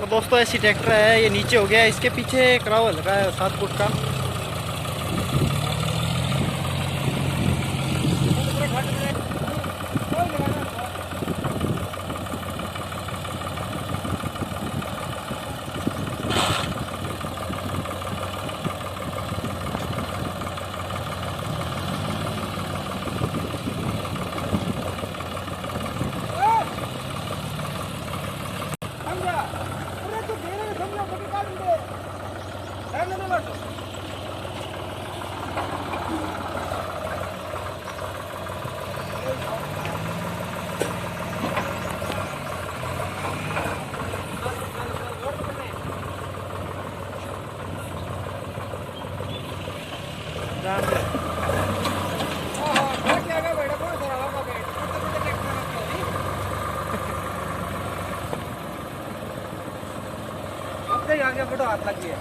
तो दोस्तों ऐसी ट्रैक्टर है, ये नीचे हो गया, इसके पीछे कराव लगा है 7 फुट का। आगे फोटो हाथ लगी है।